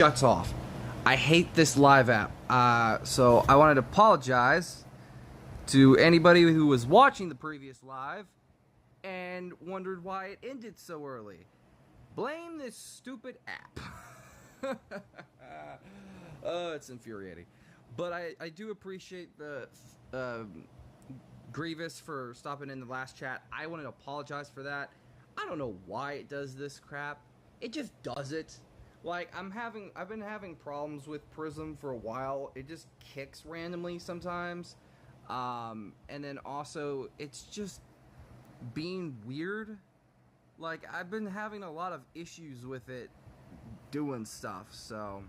Shuts off. I hate this live app. So I wanted to apologize to anybody who was watching the previous live and wondered why it ended so early. Blame this stupid app. It's infuriating. But I do appreciate the Grievous for stopping in the last chat. I wanted to apologize for that. I don't know why it does this crap. It just does it. Like, I've been having problems with Prism for a while. It just kicks randomly sometimes. And then also, it's just being weird. Like, I've been having a lot of issues with it doing stuff, so...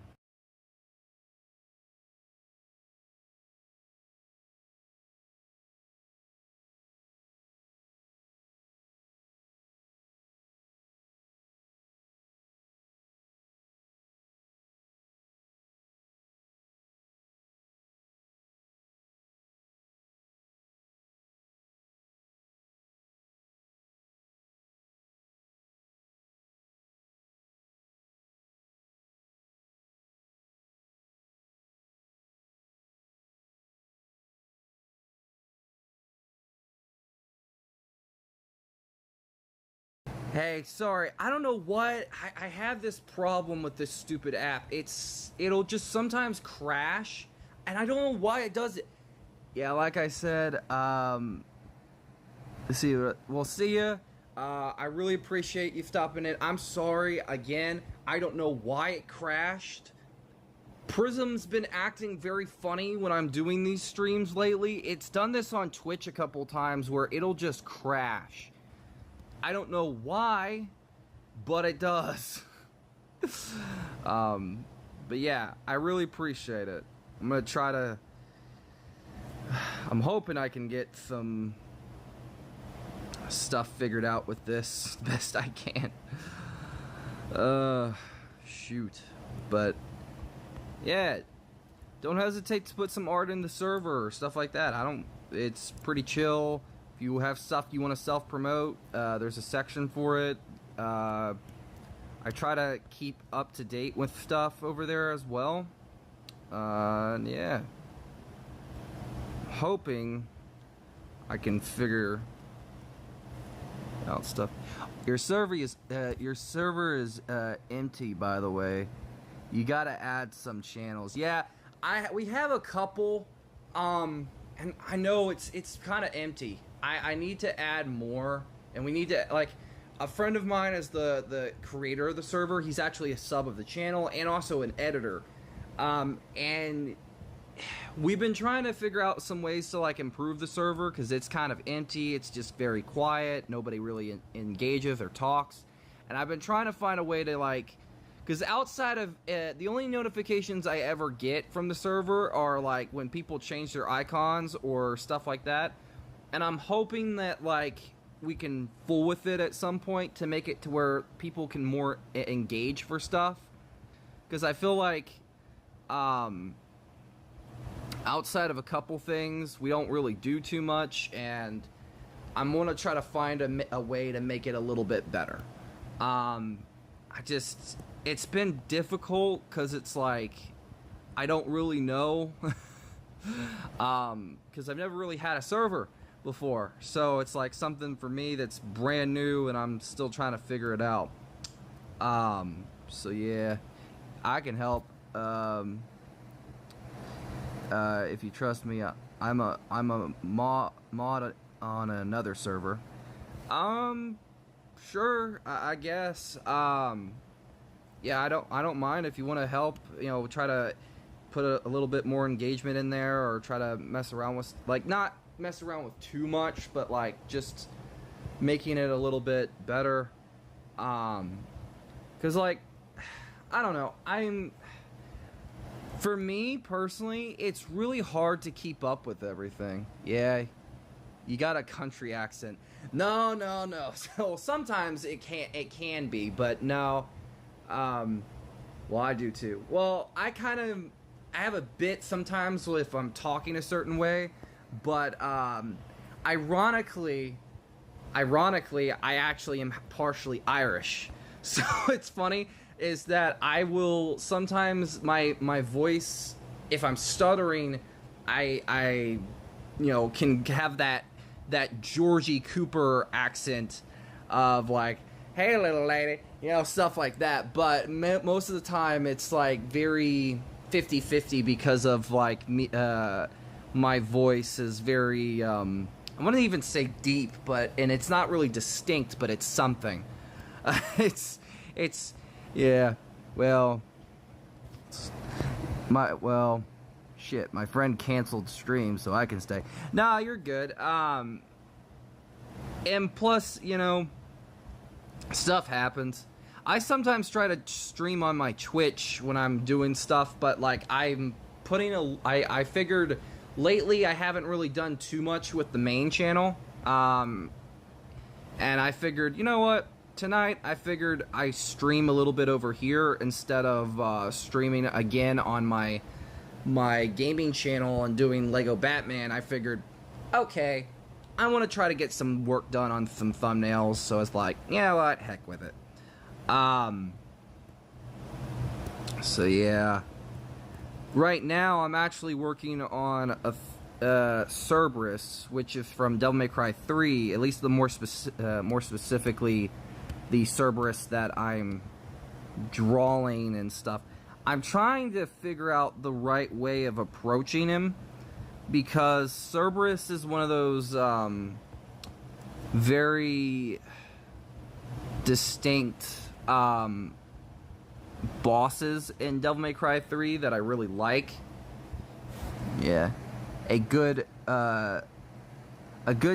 Hey, sorry, I don't know what, I have this problem with this stupid app. It'll just sometimes crash, and I don't know why it does it. Yeah, like I said, we'll see ya. I really appreciate you stopping in. I'm sorry, again, I don't know why it crashed. Prism's been acting very funny when I'm doing these streams lately. It's done this on Twitch a couple times where it'll just crash. I don't know why, but it does. But yeah, I really appreciate it. I'm gonna try to... I'm hoping I can get some stuff figured out with this best I can. Shoot. But, yeah, don't hesitate to put some art in the server or stuff like that. It's pretty chill. If you have stuff you want to self-promote, there's a section for it. I try to keep up to date with stuff over there as well. Yeah. Hoping I can figure out stuff. Your server is empty, by the way. You gotta add some channels. Yeah, we have a couple, and I know it's kind of empty. I need to add more, and we need to, like, a friend of mine is the creator of the server. He's actually a sub of the channel and also an editor. And we've been trying to figure out some ways to, like, improve the server because it's kind of empty. It's just very quiet. Nobody really engages or talks. And I've been trying to find a way to, like, because outside of the only notifications I ever get from the server are, like, when people change their icons or stuff like that. And I'm hoping that, like, we can fool with it at some point to make it to where people can more engage for stuff. Because I feel like, outside of a couple things, we don't really do too much, and I'm gonna try to find a way to make it a little bit better. It's been difficult, because it's like, I don't really know, because I've never really had a server before, so it's like something for me that's brand new, and I'm still trying to figure it out. So yeah, I can help. If you trust me, I'm a mod on another server. Sure, I guess. Yeah, I don't mind if you want to help. You know, try to put a little bit more engagement in there, or try to mess around with, like, not mess around with too much, but, like, just making it a little bit better. Cause, like, I don't know, for me personally, it's really hard to keep up with everything. Yeah, you got a country accent. No. So sometimes it can be, but no. Well, I do too. Well, I have a bit sometimes if I'm talking a certain way, but ironically, I actually am partially Irish. So it's funny. is that I will sometimes my voice, if I'm stuttering, I can have that Georgie Cooper accent of like, hey little lady, stuff like that. But most of the time it's like very 50-50 because of like me, my voice is very I wouldn't even say deep, and it's not really distinct, but it's something. It's yeah, well, shit, my friend canceled stream, so I can stay. Nah, you're good. And plus, stuff happens. I sometimes try to stream on my Twitch when I'm doing stuff, but like I'm putting I figured lately I haven't really done too much with the main channel. And I figured, you know what? Tonight I figured I stream a little bit over here instead of streaming again on my gaming channel and doing Lego Batman. I figured, okay, I want to try to get some work done on some thumbnails, so it's like, yeah, what, heck with it. So yeah, right now I'm actually working on a Cerberus, which is from Devil May Cry 3, at least the more specifically the Cerberus that I'm drawing and stuff. I'm trying to figure out the right way of approaching him, because Cerberus is one of those very distinct bosses in Devil May Cry 3 that I really like. Yeah, a good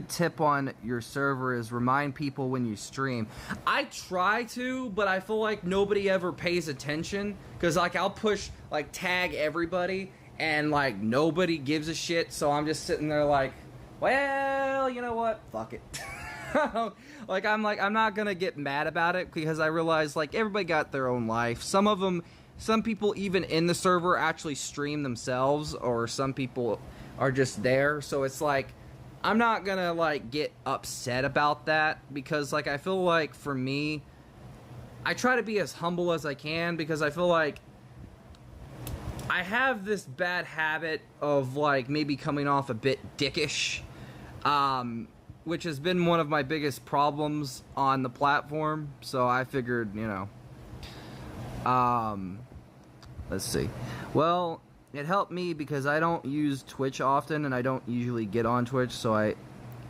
tip on your server is remind people when you stream. I try to, but I feel like nobody ever pays attention, because like I'll push like tag everybody and like nobody gives a shit, so I'm just sitting there like, well, you know what, fuck it. I'm not gonna get mad about it, because I realize like everybody got their own life. Some people even in the server actually stream themselves, or some people are just there, so it's like I'm not gonna like get upset about that, because like I feel like for me, I try to be as humble as I can, because I feel like I have this bad habit of like maybe coming off a bit dickish, which has been one of my biggest problems on the platform. So I figured, let's see. Well, it helped me because I don't use Twitch often, and I don't usually get on Twitch, so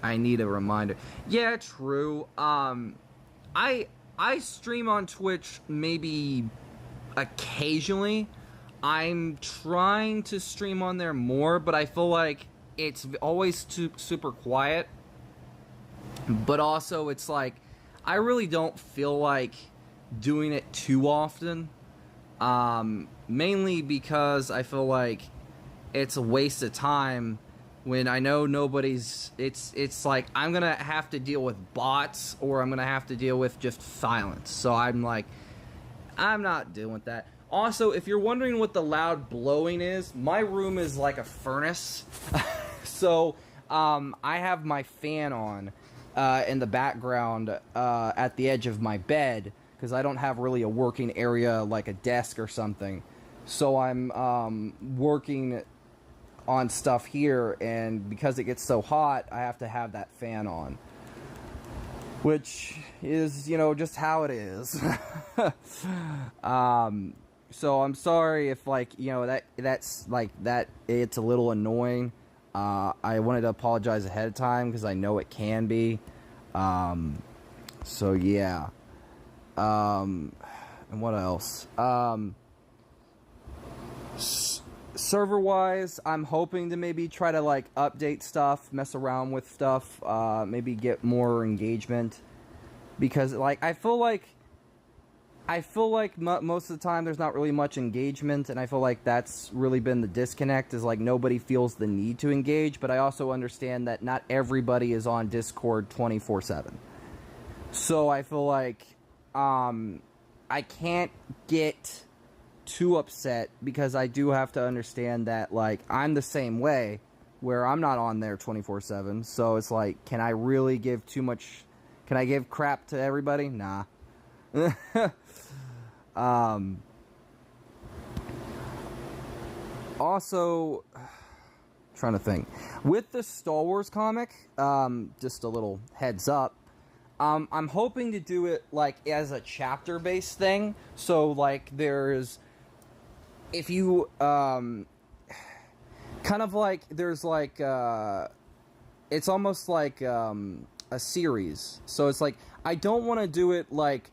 I need a reminder. Yeah, true. I stream on Twitch maybe occasionally. I'm trying to stream on there more, but I feel like it's always super quiet. But also, it's like I really don't feel like doing it too often. Mainly because I feel like it's a waste of time when I know nobody's. It's like I'm gonna have to deal with bots, or I'm gonna have to deal with just silence. So I'm like, I'm not dealing with that. Also, if you're wondering what the loud blowing is, my room is like a furnace. So I have my fan on in the background at the edge of my bed, because I don't have really a working area like a desk or something. So I'm working on stuff here, and because it gets so hot, I have to have that fan on. Which is, just how it is. So I'm sorry if, like, that's, like, that it's a little annoying. I wanted to apologize ahead of time, because I know it can be. So, yeah. And what else? Server-wise, I'm hoping to maybe try to, like, update stuff, mess around with stuff, maybe get more engagement. Because, like, I feel like most of the time there's not really much engagement, and I feel like that's really been the disconnect, is like nobody feels the need to engage, but I also understand that not everybody is on Discord 24/7. So I feel like I can't get too upset, because I do have to understand that, like, I'm the same way, where I'm not on there 24/7, so it's like, can I really give too much, can I give crap to everybody? Nah. Also, trying to think. With the Star Wars comic, just a little heads up, I'm hoping to do it, like, as a chapter-based thing. So, like, there's... If you, kind of like, there's, like, it's almost like, a series. So it's like, I don't want to do it, like,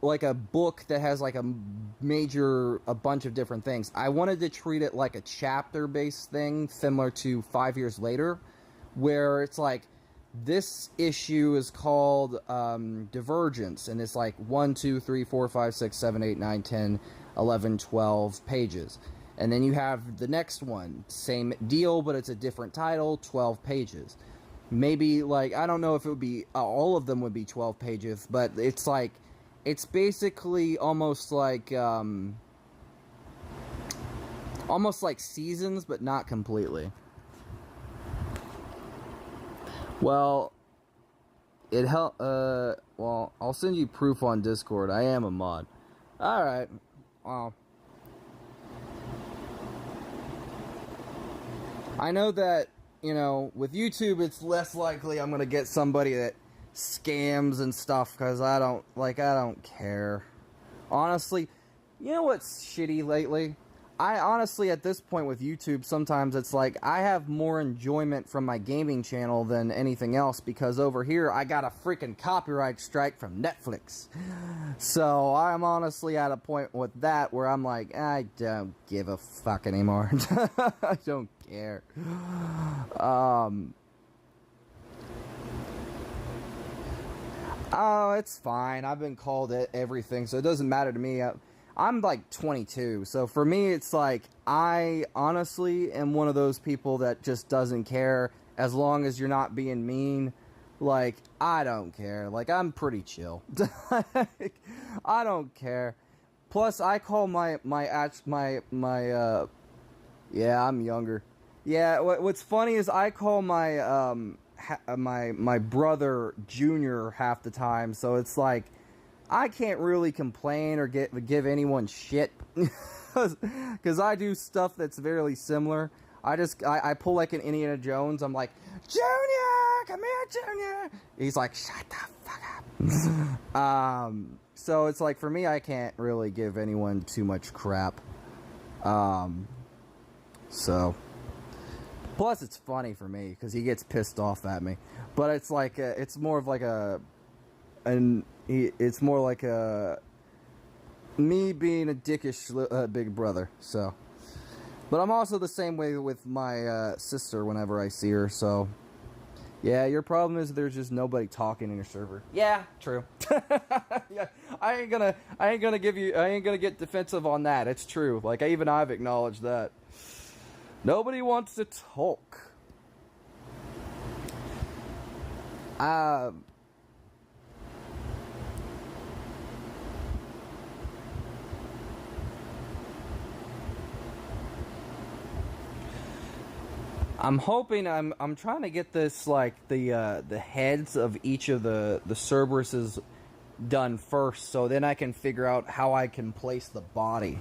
like a book that has, like, a bunch of different things. I wanted to treat it like a chapter-based thing, similar to 5 Years Later, where it's like, this issue is called Divergence, and it's like 1, 2, 3, 4, 5, 6, 7, 8, 9, 10, 11, 12 pages. And then you have the next one, same deal, but it's a different title, 12 pages. Maybe, like, I don't know if it would be, all of them would be 12 pages, but it's like, it's basically almost like seasons, but not completely. Well, well, I'll send you proof on Discord. I am a mod. Alright. Well, I know that, you know, with YouTube, it's less likely I'm gonna get somebody that scams and stuff, because I don't care. Honestly, you know what's shitty lately? I honestly, at this point with YouTube, sometimes it's like, I have more enjoyment from my gaming channel than anything else, because over here, I got a freaking copyright strike from Netflix. So, I'm honestly at a point with that where I'm like, I don't give a fuck anymore. I don't care. Oh, it's fine. I've been called everything, so it doesn't matter to me. I'm like 22, so for me it's like, I honestly am one of those people that just doesn't care as long as you're not being mean. Like, I don't care. Like, I'm pretty chill. I don't care. Plus, I call yeah, I'm younger. Yeah, what's funny is I call my my brother Junior half the time, so it's like, I can't really complain or give anyone shit, because I do stuff that's very similar. I pull like an Indiana Jones. I'm like, Junior, come here, Junior. He's like, shut the fuck up. So it's like, for me, I can't really give anyone too much crap. So, plus it's funny for me because he gets pissed off at me. But it's like, it's more of like it's more like me being a dickish big brother, so. But I'm also the same way with my sister whenever I see her, so. Yeah, your problem is there's just nobody talking in your server. Yeah, true. Yeah, I ain't gonna get defensive on that. It's true. Like, I've acknowledged that. Nobody wants to talk. I'm hoping I'm trying to get this, like, the heads of each of the Cerberuses done first, so then I can figure out how I can place the body.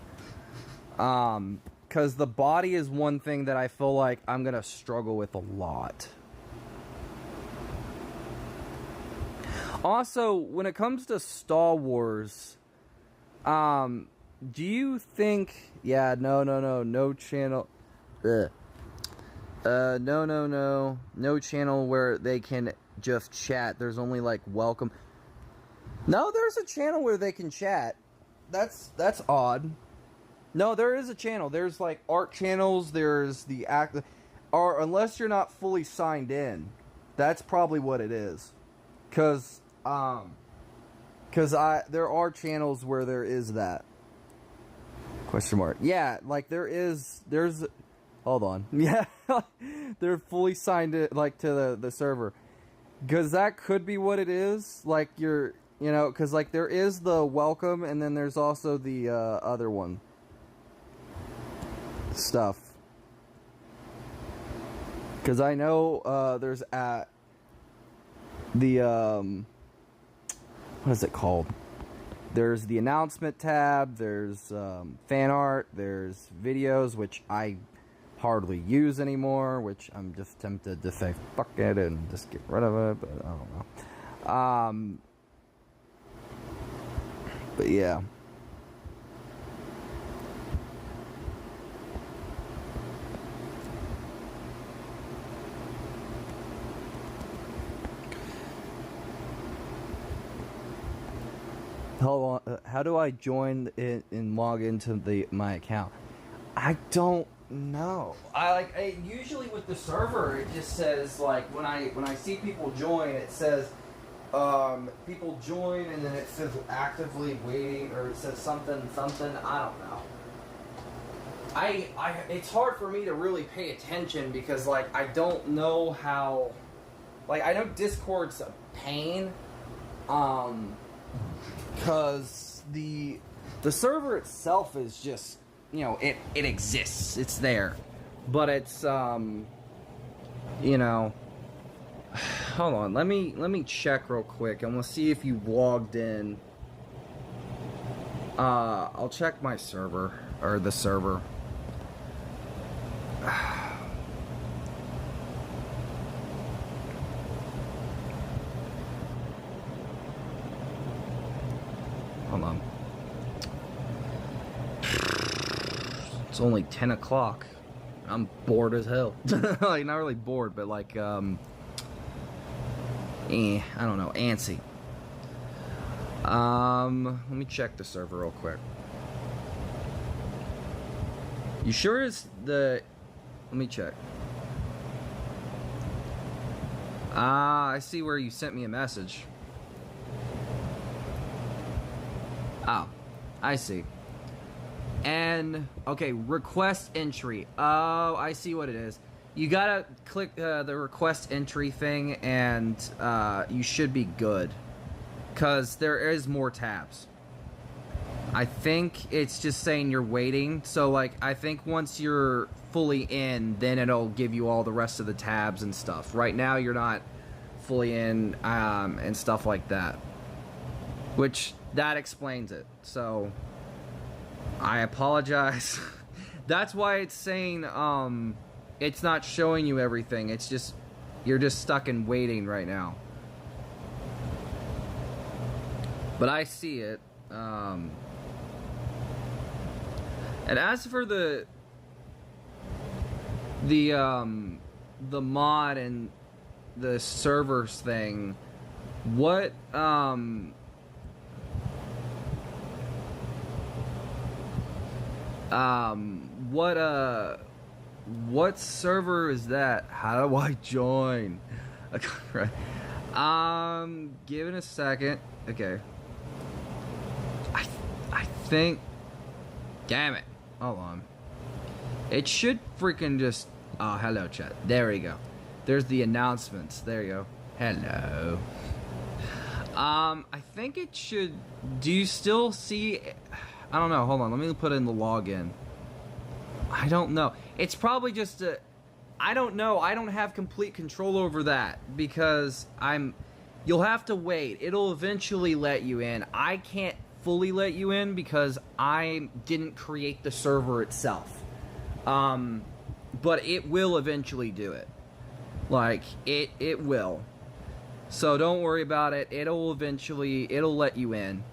Because the body is one thing that I feel like I'm gonna struggle with a lot. Also, when it comes to Star Wars, do you think... Yeah, no channel... Ugh. No channel where they can just chat. There's only, like, welcome. No, there's a channel where they can chat. That's odd. No, there is a channel. There's, like, art channels. There's the act... Or unless you're not fully signed in. That's probably what it is. Because there are channels where there is that. Question mark. Yeah, like, there's... Hold on. Yeah, they're fully signed in, like, to the server. Because that could be what it is. Like, you know, because, like, there is the welcome, and then there's also the other one. Stuff. Because I know there's the, what is it called? There's the announcement tab, there's fan art, there's videos, which I hardly use anymore, which I'm just tempted to say fuck it and just get rid of it, but I don't know. But yeah. How do I join it and log into my account? I don't know. I usually with the server it just says like when I see people join, it says people join, and then it says actively waiting, or it says something. I don't know. It's hard for me to really pay attention because like I don't know how. Like I know Discord's a pain. Because the server itself is just, you know, it exists, it's there, but it's you know, hold on, let me check real quick and we'll see if you logged in. I'll check my server, or the server. Hold on. It's only 10 o'clock. I'm bored as hell. Like, not really bored, but like, I don't know, antsy. Let me check the server real quick. You sure it's the... Let me check. I see where you sent me a message. Oh, I see. And, okay, request entry. Oh, I see what it is. You gotta click the request entry thing, and you should be good. Because there is more tabs. I think it's just saying you're waiting. So, like, I think once you're fully in, then it'll give you all the rest of the tabs and stuff. Right now, you're not fully in, and stuff like that. Which... that explains it. So I apologize. That's why it's saying it's not showing you everything. It's just you're just stuck in waiting right now. But I see it. And as for the mod and the servers thing, what what server is that? How do I join? Right. Give it a second. Okay. I think. Damn it. Hold on. It should freaking just. Oh, hello, chat. There we go. There's the announcements. There you go. Hello. I think it should. Do you still see? I don't know. Hold on. Let me put in the login. I don't know. It's probably just a... I don't know. I don't have complete control over that because you'll have to wait. It'll eventually let you in. I can't fully let you in because I didn't create the server itself. But it will eventually do it. Like, it will. So don't worry about it. It'll let you in.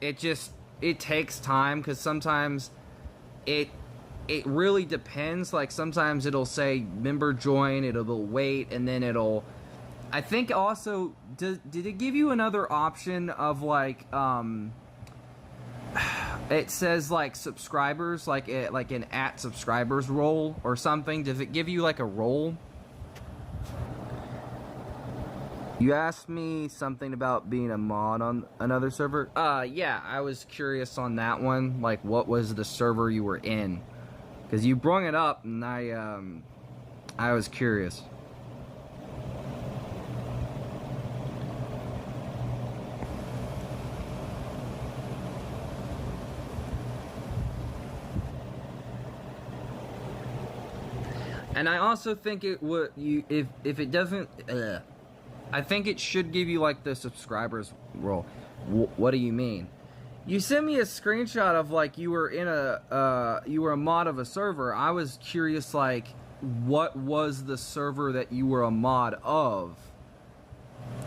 It takes time because sometimes it really depends. Like sometimes it'll say member join, it'll wait, and then it'll... I think also, did it give you another option of like, it says like subscribers, like an @subscribers role or something? Does it give you like a role? You asked me something about being a mod on another server. Yeah, I was curious on that one. Like, what was the server you were in? Because you brought it up, and I was curious. And I also think it would if it doesn't. I think it should give you like the subscribers role. What do you mean? You sent me a screenshot of like you were in you were a mod of a server. I was curious, like, what was the server that you were a mod of?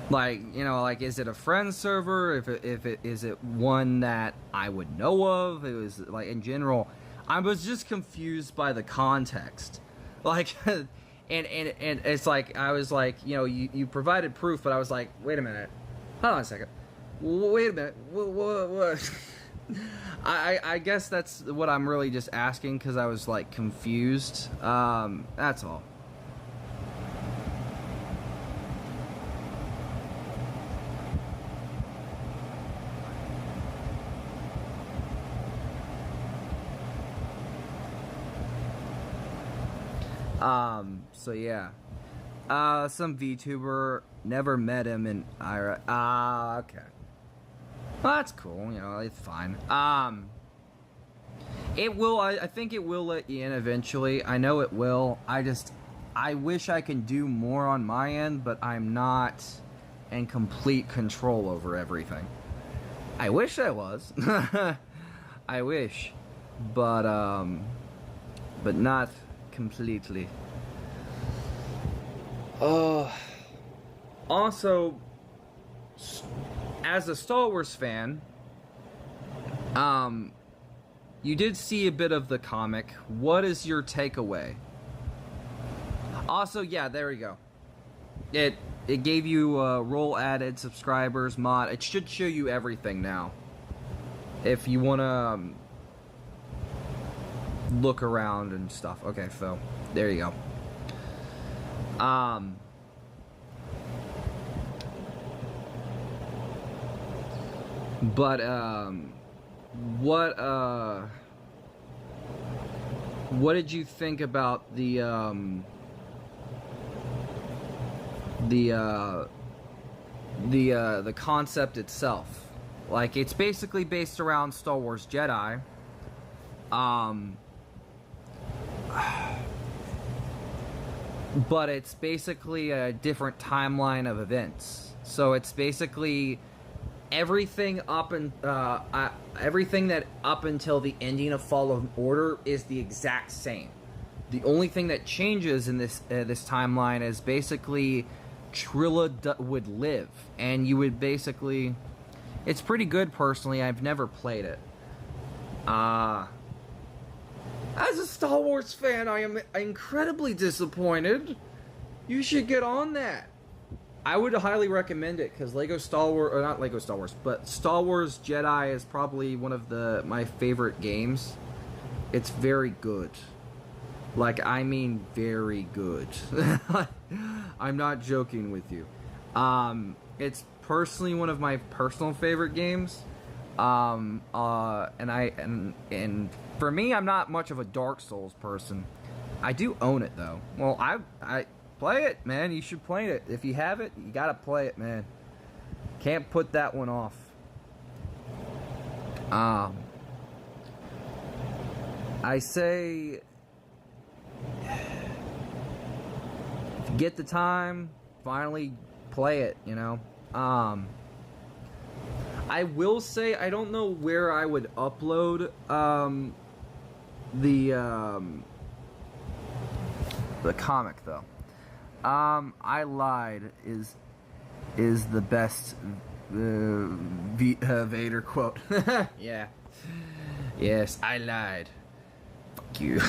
Like, you know, like, is it a friend server? Is it one that I would know of? It was like, in general, I was just confused by the context. Like, and it's like, I was like, you know, you provided proof, but I was like, wait a minute, hold on a second. Wait a minute. What? I guess that's what I'm really just asking, because I was like confused. That's all. So yeah. Some VTuber, never met him in Ira. Okay. Well, that's cool, you know, it's fine. It will, I think it will let you in eventually. I know it will. I wish I could do more on my end, but I'm not in complete control over everything. I wish I was. I wish. But not completely. Also, as a Star Wars fan, you did see a bit of the comic. What is your takeaway? Also, yeah, there we go. It gave you role added, subscribers, mod. It should show you everything now. If you want to look around and stuff. Okay, so there you go. But what did you think about the concept itself? Like, it's basically based around Star Wars Jedi. But it's basically a different timeline of events. So it's basically everything everything that up until the ending of Fallen Order is the exact same. The only thing that changes in this timeline is basically Trilla would live, and you would basically. It's pretty good, personally. I've never played it. As a Star Wars fan, I am incredibly disappointed. You should get on that. I would highly recommend it, because Lego Star Wars, or not Lego Star Wars, but Star Wars Jedi is probably one of my favorite games. It's very good. Like, I mean very good. I'm not joking with you. It's personally one of my personal favorite games. And for me, I'm not much of a Dark Souls person. I do own it, though. Well, I play it, man. You should play it. If you have it, you gotta play it, man. Can't put that one off. I say, if you get the time, finally play it, you know. I will say, I don't know where I would upload the comic, though. I lied is the best Vader quote. Yeah. Yes, I lied. Fuck you.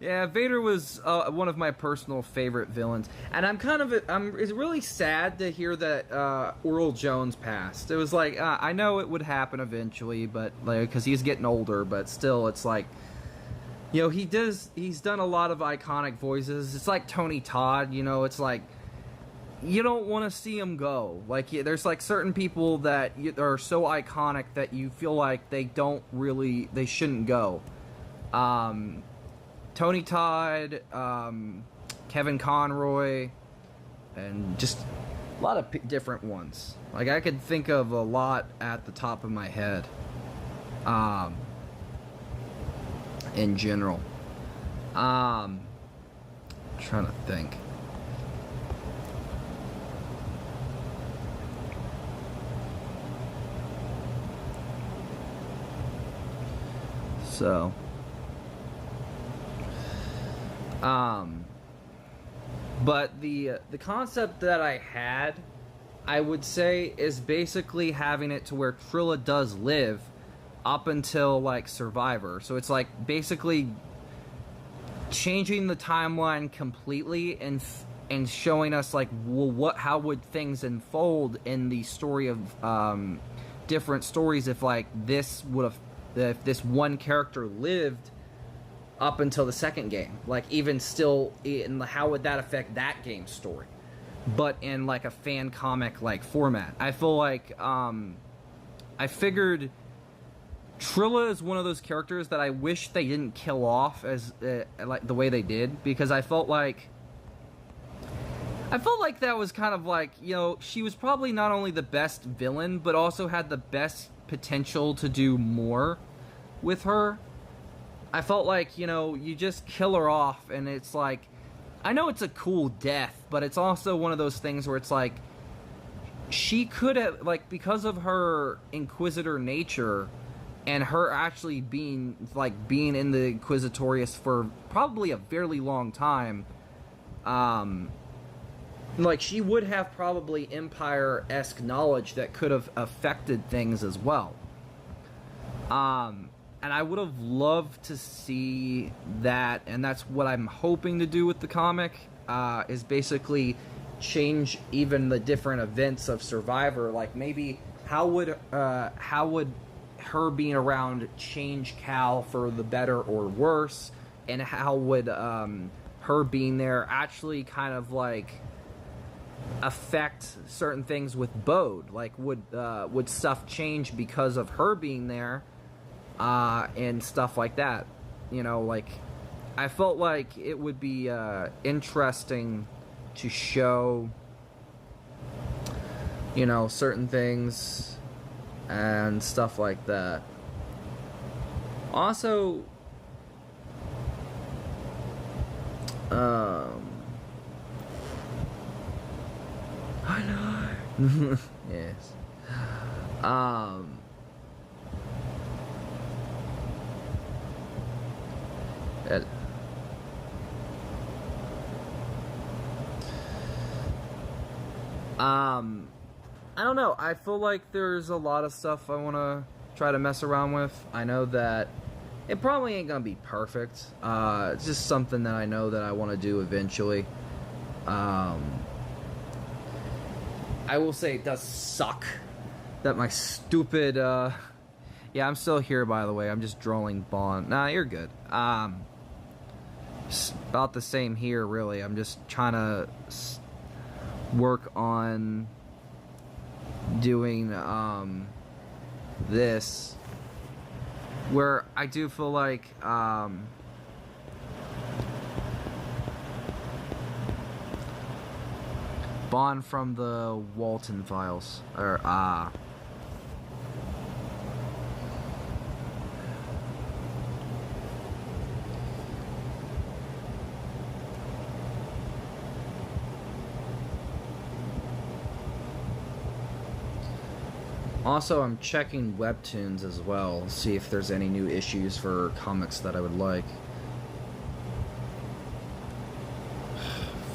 Yeah, Vader was one of my personal favorite villains, and it's really sad to hear that Earl Jones passed. It was like, I know it would happen eventually, but like, because he's getting older, but still, it's like, you know, he's done a lot of iconic voices. It's like Tony Todd, you know, it's like, you don't want to see him go. Like, there's like certain people that are so iconic that you feel like they shouldn't go. Tony Todd, Kevin Conroy, and just a lot of different ones. Like, I could think of a lot at the top of my head. In general. Trying to think. So, but the concept that I had, I would say, is basically having it to where Trilla does live up until like Survivor. So it's like basically changing the timeline completely and showing us like, well, how would things unfold in the story of different stories if like this would have, if this one character lived up until the second game, like even still, how would that affect that game's story, but in like a fan comic like format. I feel like I figured Trilla is one of those characters that I wish they didn't kill off as like the way they did, because I felt like that was kind of like, you know, she was probably not only the best villain, but also had the best potential to do more with her. I felt like, you know, you just kill her off, and it's like, I know it's a cool death, but it's also one of those things where it's like, she could have, like, because of her Inquisitor nature, and her actually being in the Inquisitorius for probably a fairly long time, like, she would have probably Empire-esque knowledge that could have affected things as well. And I would have loved to see that, and that's what I'm hoping to do with the comic, is basically change even the different events of Survivor. Like, maybe how would her being around change Cal for the better or worse, and how would her being there actually kind of like affect certain things with Bode? Like, would stuff change because of her being there, and stuff like that? You know, like, I felt like it would be interesting to show, you know, certain things and stuff like that. Also, I know. Yes. I don't know. I feel like there's a lot of stuff I want to try to mess around with. I know that it probably ain't gonna be perfect. It's just something that I know that I want to do eventually. I will say it does suck that my stupid, yeah, I'm still here, by the way. I'm just drawing Bond. Nah, you're good. It's about the same here, really. I'm just trying to work on doing, this, where I do feel like, Bond from the Walton Files, or also, I'm checking Webtoons as well, see if there's any new issues for comics that I would like.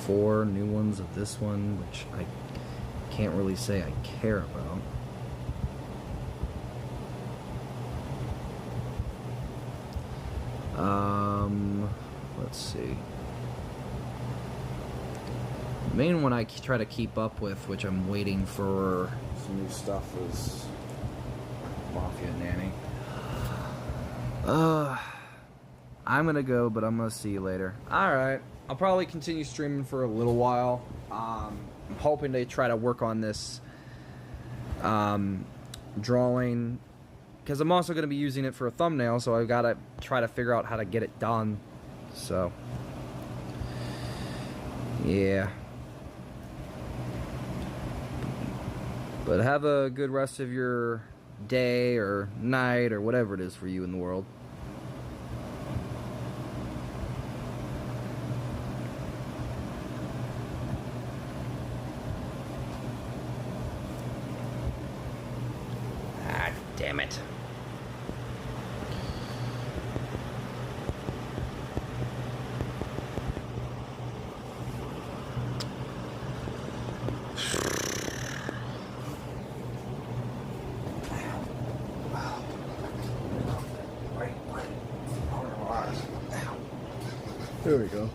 4 new ones of this one, which I can't really say I care about. Let's see. The main one I try to keep up with, which I'm waiting for some new stuff, is Mafia Nanny. I'm gonna go, but I'm gonna see you later. Alright. I'll probably continue streaming for a little while. I'm hoping to try to work on this drawing, because I'm also going to be using it for a thumbnail, so I've got to try to figure out how to get it done. So, yeah. But have a good rest of your day or night or whatever it is for you in the world. Damn it. There we go.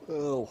Oh.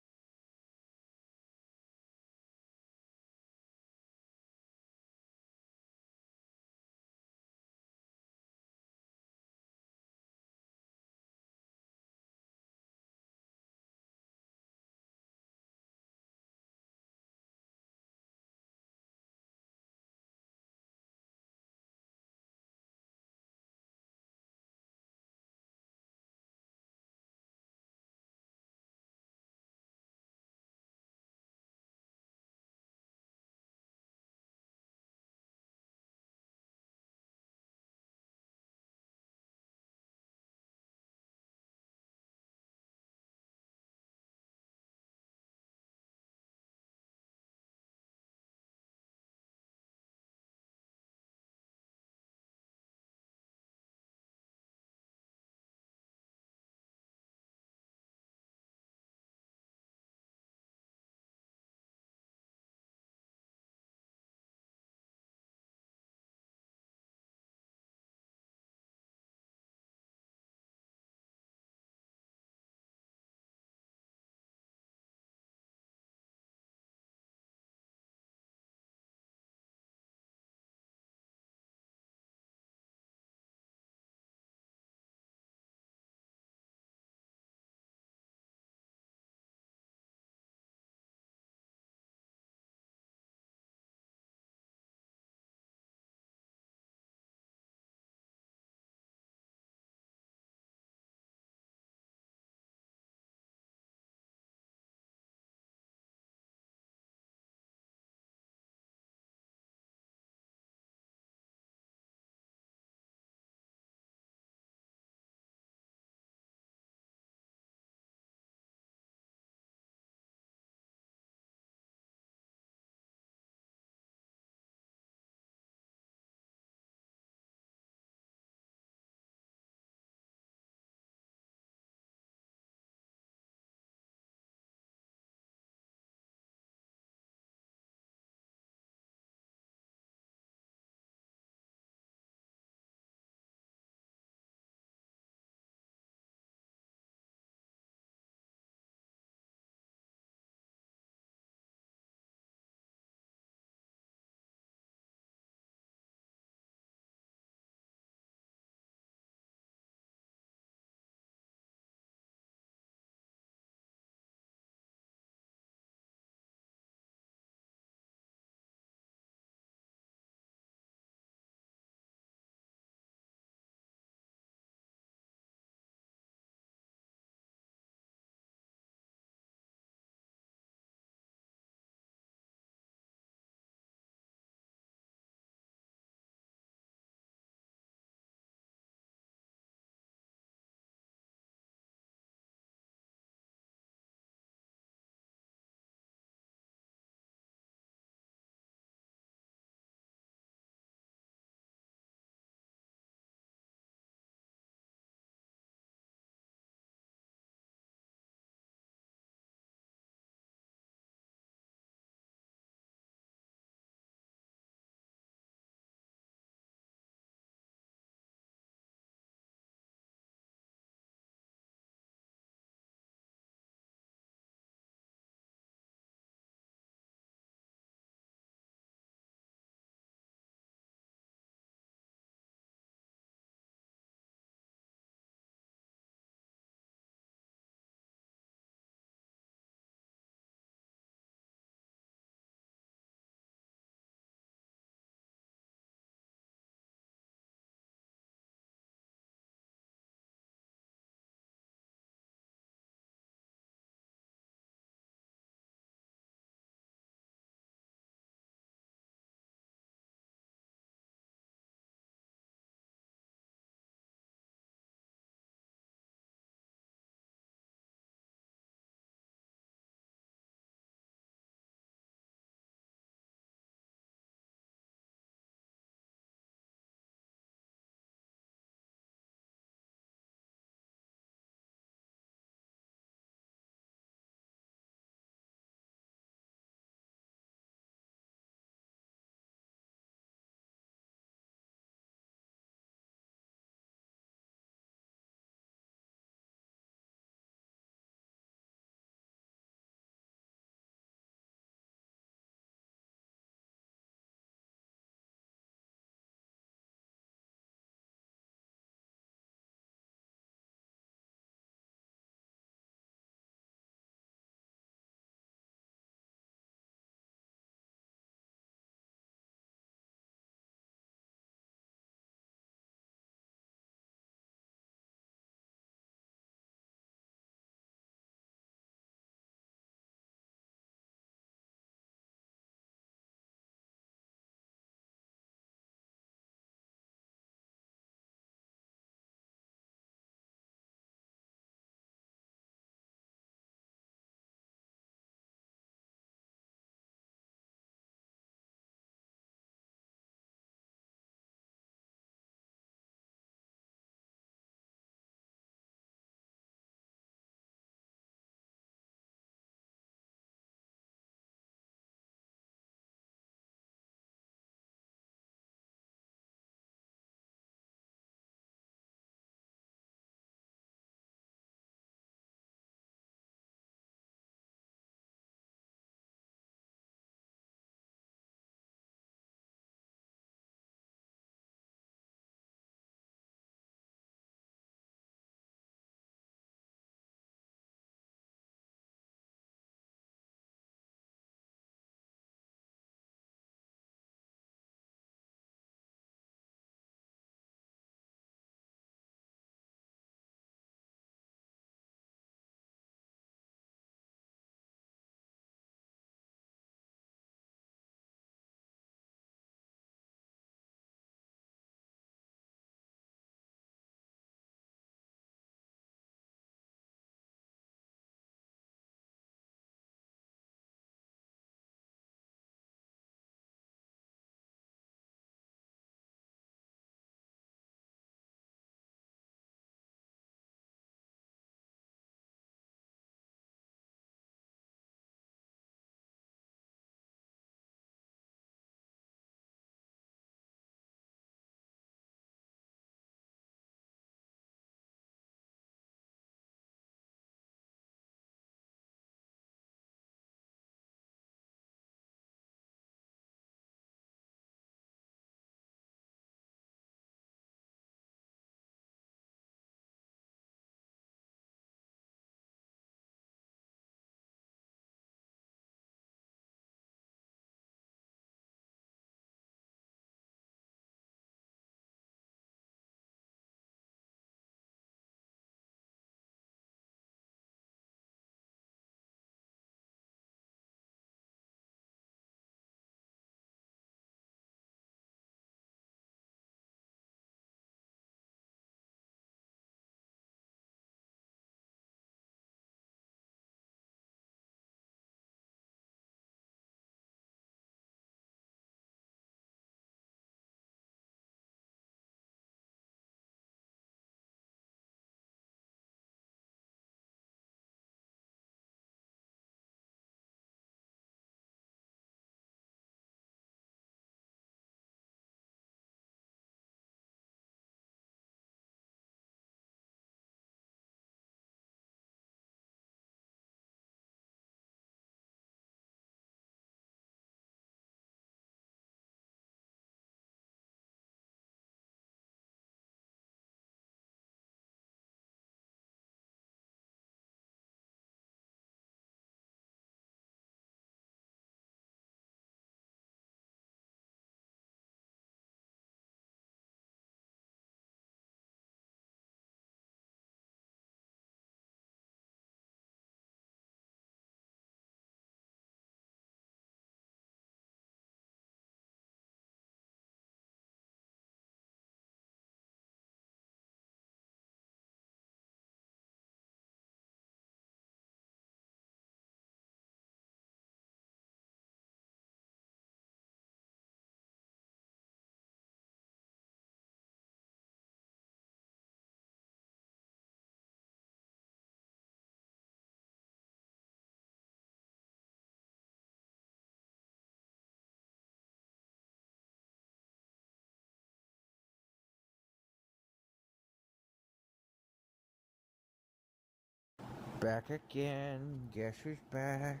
Back again. Guess who's back?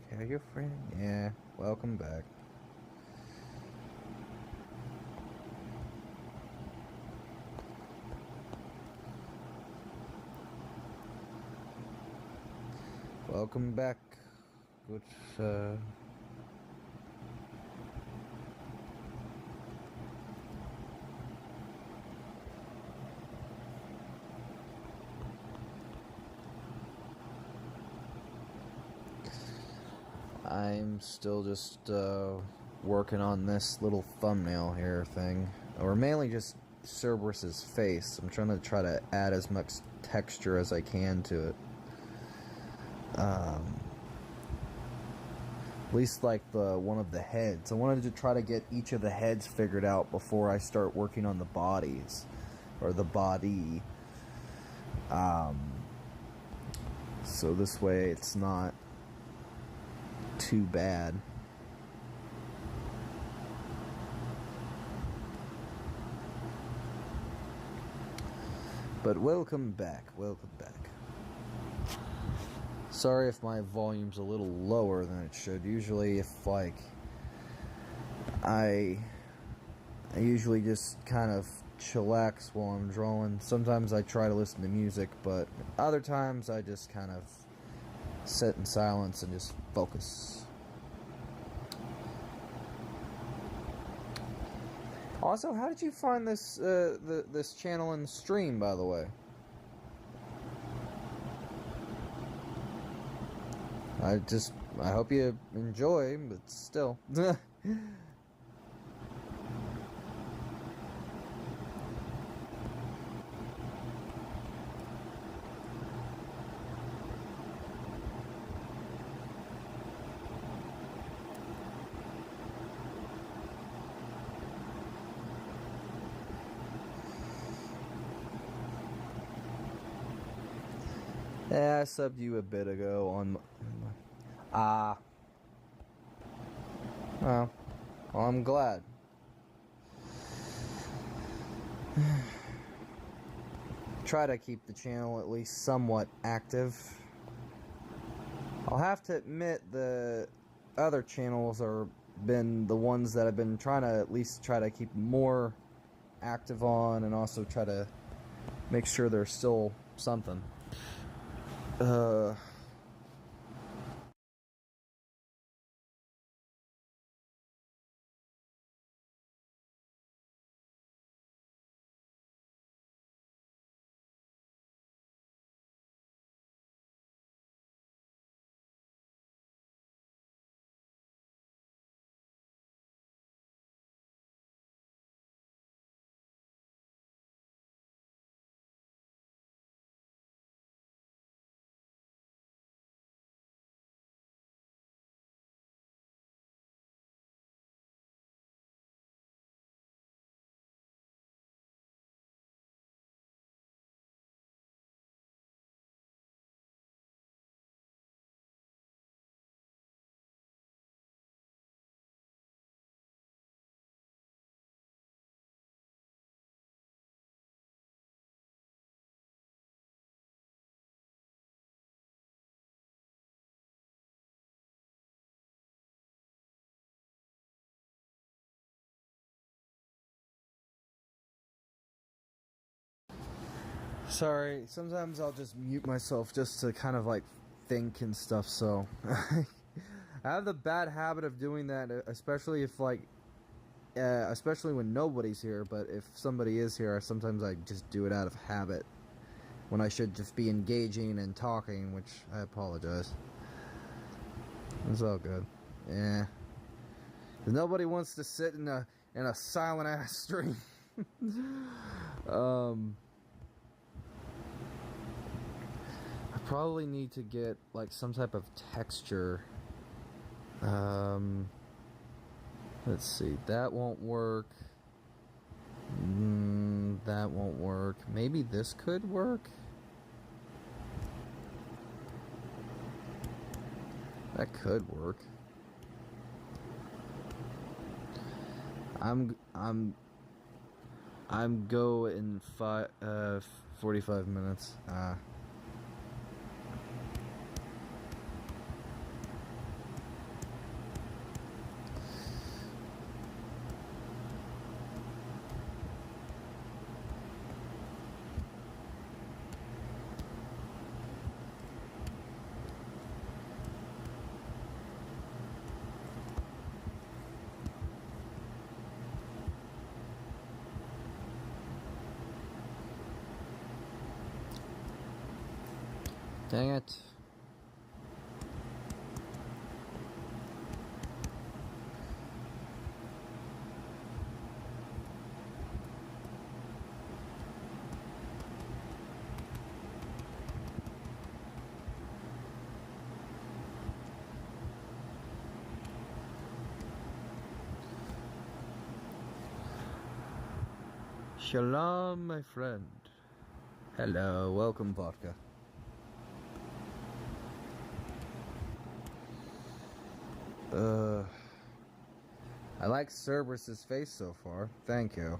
Tell your friend. Yeah, welcome back. Welcome back. Good, I'm still just working on this little thumbnail here thing, or mainly just Cerberus's face. I'm trying to add as much texture as I can to it. At least like the one of the heads. I wanted to try to get each of the heads figured out before I start working on the bodies, or the body. So this way it's not too bad. But welcome back, welcome back. Sorry if my volume's a little lower than it should. Usually if like I usually just kind of chillax while I'm drawing. Sometimes I try to listen to music, but other times I just kind of sit in silence and just focus. Also, how did you find this this channel in the stream, by the way? I hope you enjoy, but still. Yeah, I subbed you a bit ago on... well, I'm glad. Try to keep the channel at least somewhat active. I'll have to admit the other channels are been the ones that I've been trying to at least try to keep more active on, and also try to make sure there's still something. Sorry, sometimes I'll just mute myself just to kind of like think and stuff, so I have the bad habit of doing that, especially if like especially when nobody's here. But if somebody is here, sometimes I just do it out of habit when I should just be engaging and talking, which I apologize. It's all good. Yeah, nobody wants to sit in a silent ass stream. I probably need to get like some type of texture. Let's see, that won't work. That won't work. Maybe this could work. That could work. I'm go in 45 minutes. Dang it. Shalom, my friend. Hello, welcome, vodka. I like Cerberus's face so far. Thank you.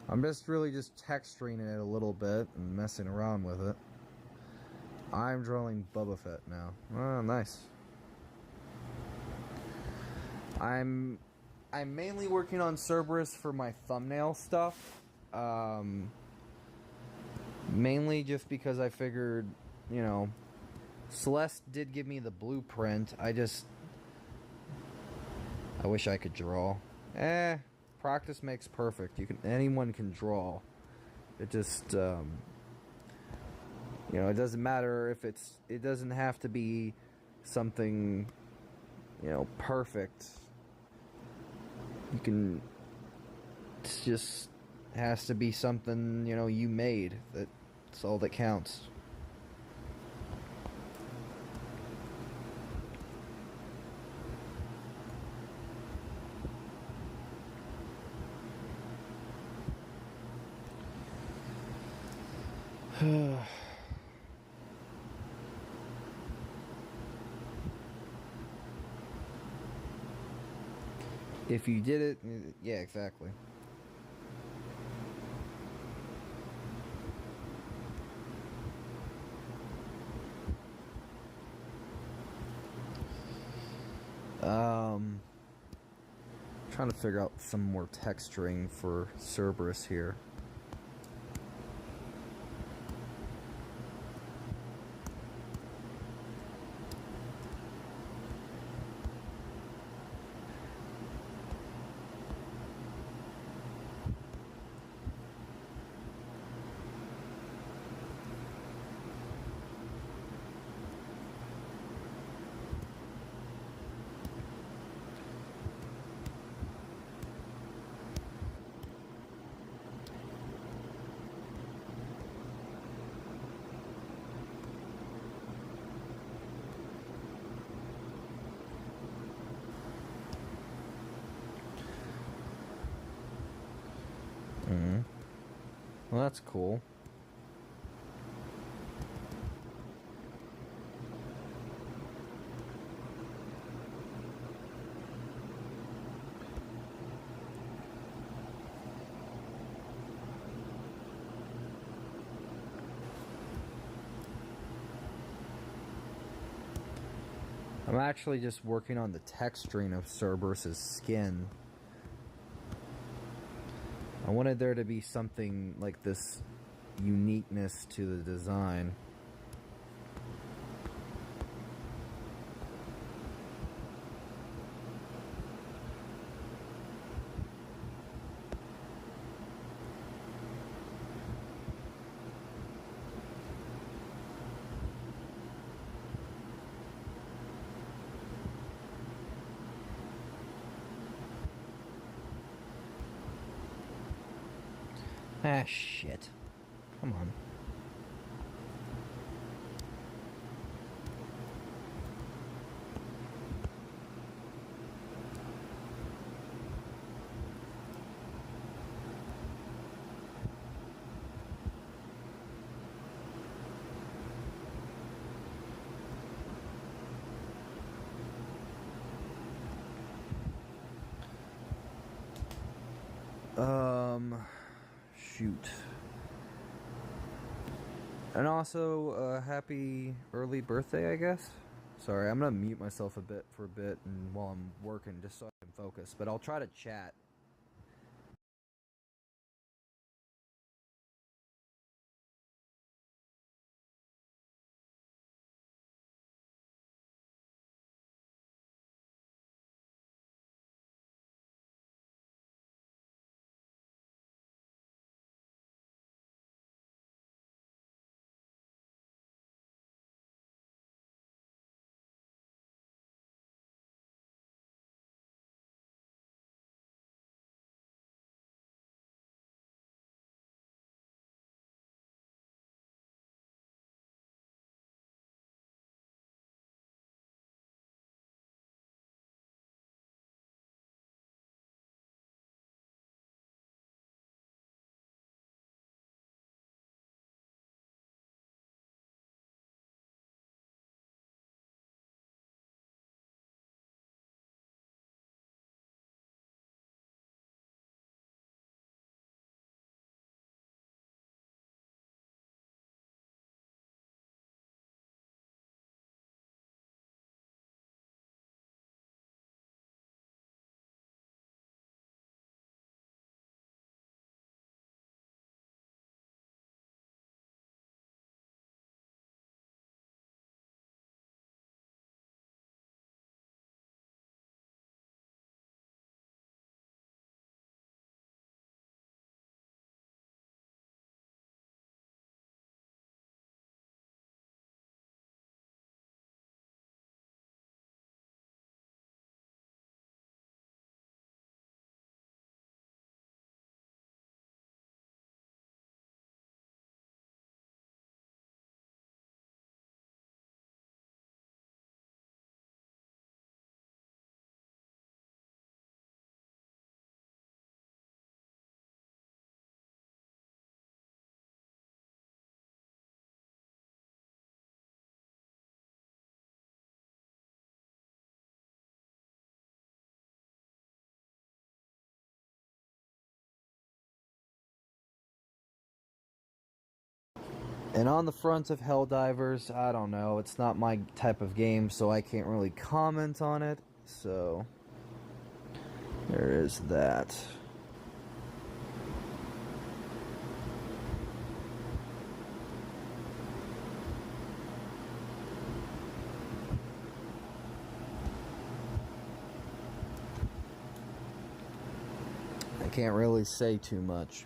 I'm just texturing it a little bit and messing around with it. I'm drawing Boba Fett now. Oh, nice. I'm mainly working on Cerberus for my thumbnail stuff. Mainly just because I figured, you know, Celeste did give me the blueprint. I wish I could draw. Practice makes perfect. Anyone can draw. It just, you know, it doesn't matter if it doesn't have to be something, you know, perfect. It just has to be something, you know, you made. That's all that counts. If you did it, yeah, exactly. Trying to figure out some more texturing for Cerberus here. Well, that's cool. I'm actually just working on the texturing of Cerberus's skin. I wanted there to be something like this uniqueness to the design. Ah, shit. Come on. Shoot. And also, happy early birthday, I guess. Sorry, I'm gonna mute myself for a bit and while I'm working just so I can focus, but I'll try to chat. And on the front of Helldivers, I don't know. It's not my type of game, so I can't really comment on it. So, there is that. I can't really say too much.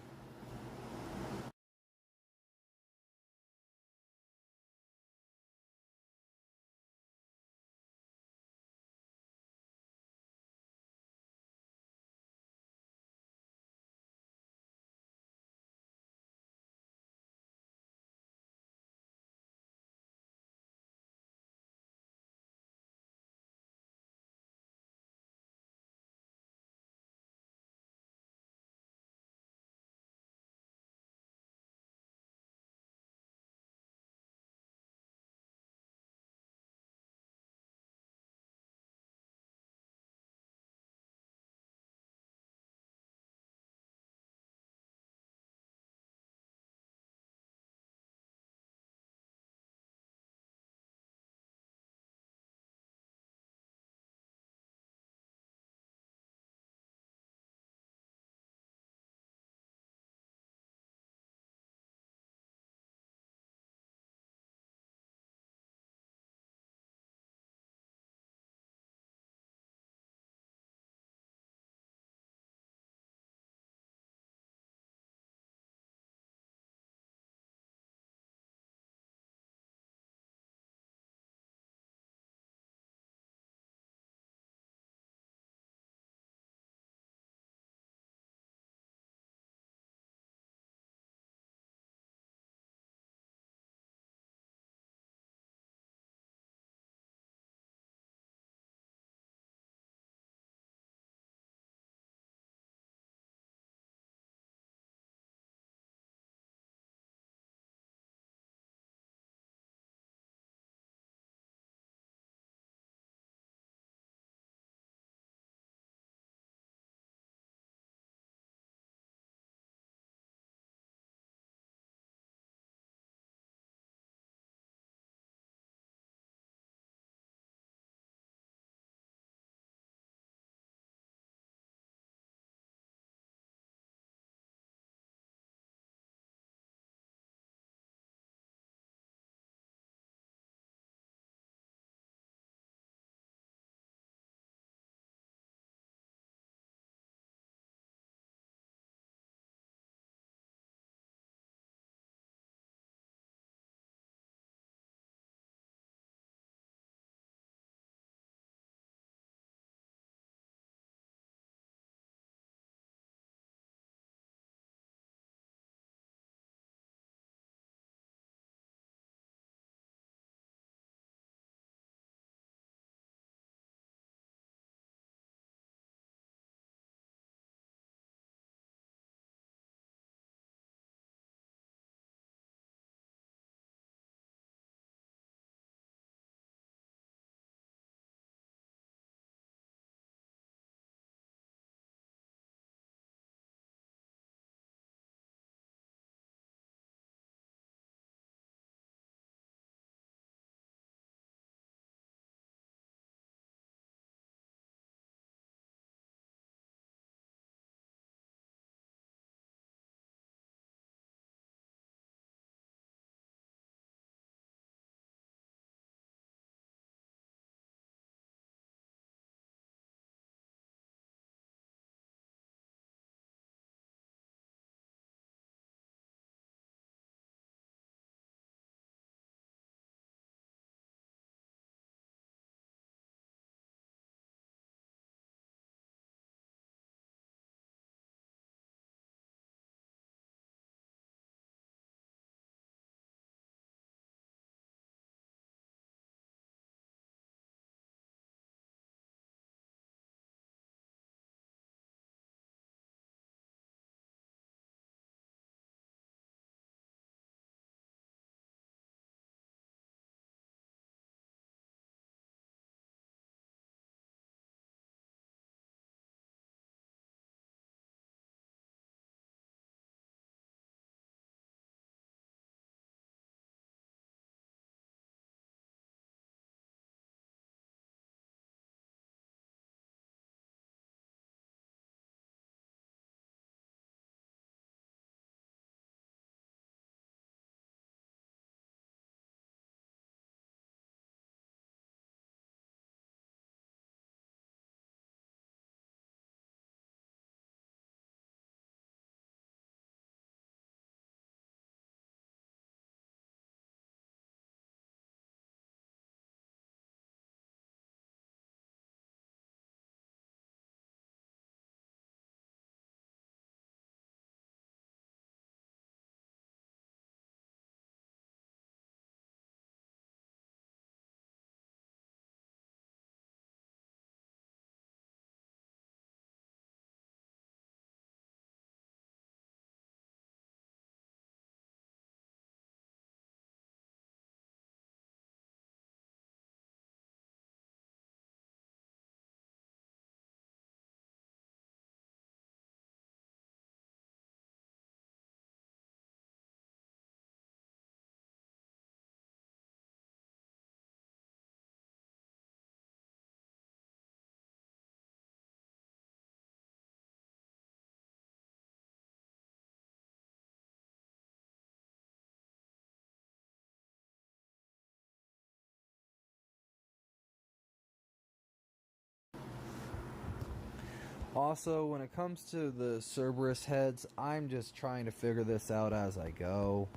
Also, when it comes to the Cerberus heads, I'm just trying to figure this out as I go.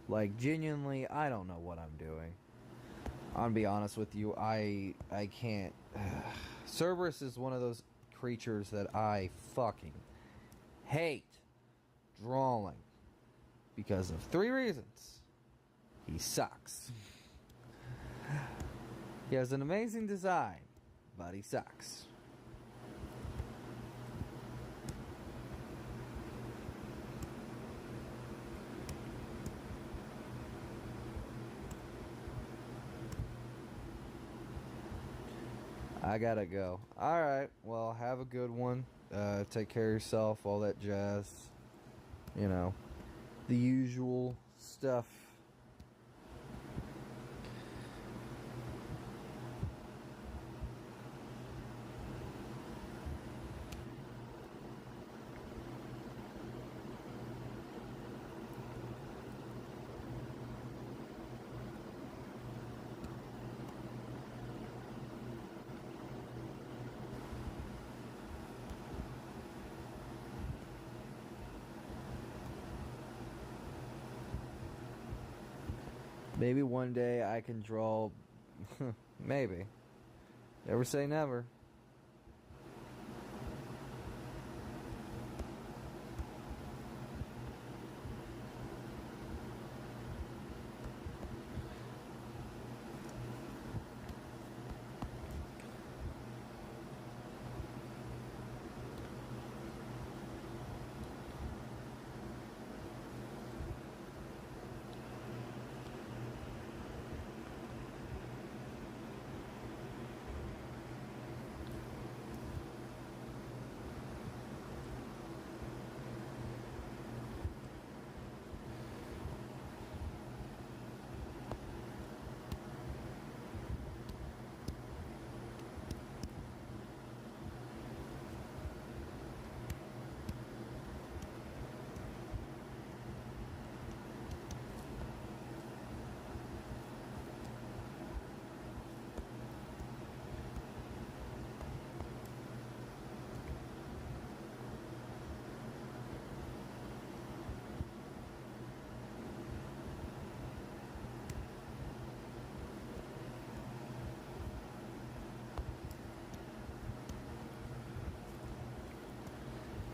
Like, genuinely, I don't know what I'm doing. I'm gonna be honest with you, I can't. Cerberus is one of those creatures that I fucking hate drawing because of 3 reasons. He sucks. He has an amazing design, but he sucks. I gotta go. Alright, well, have a good one. Take care of yourself, all that jazz. You know, the usual stuff. Maybe one day I can draw. Maybe. Never say never.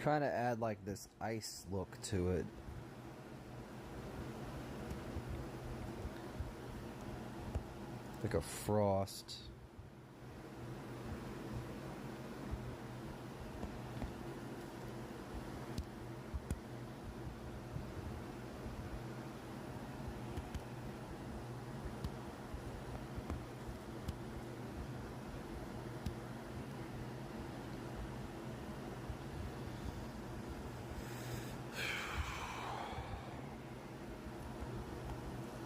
Trying to add like this ice look to it. Like a frost.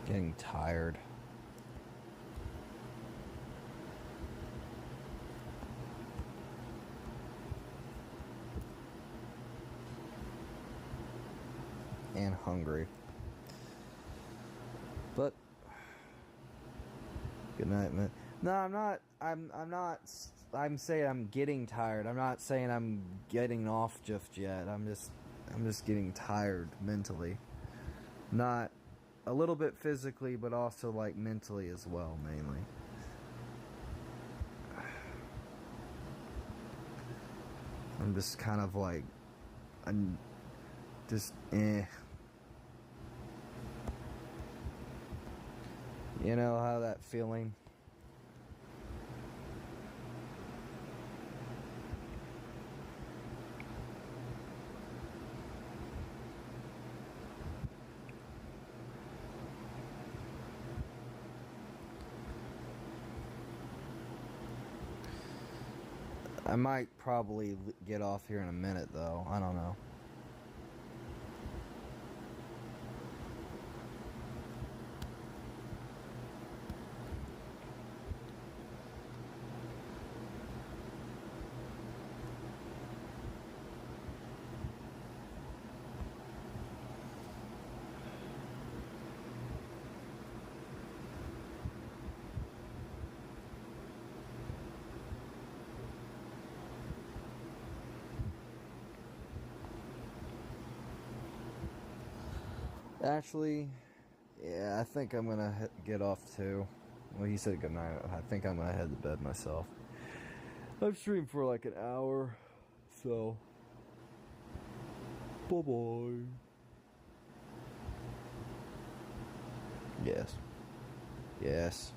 Getting tired. And hungry. But good night, man. No, I'm not. I'm not. I'm saying I'm getting tired. I'm not saying I'm getting off just yet. I'm just getting tired mentally. Not a little bit physically, but also like mentally as well, mainly. I'm just kind of like, I'm just You know how that feeling? I might probably get off here in a minute, though. I don't know. Actually, yeah, I think I'm gonna get off too. Well, he said good night. I think I'm gonna head to bed myself. I've streamed for like an hour, so bye bye. Yes. Yes.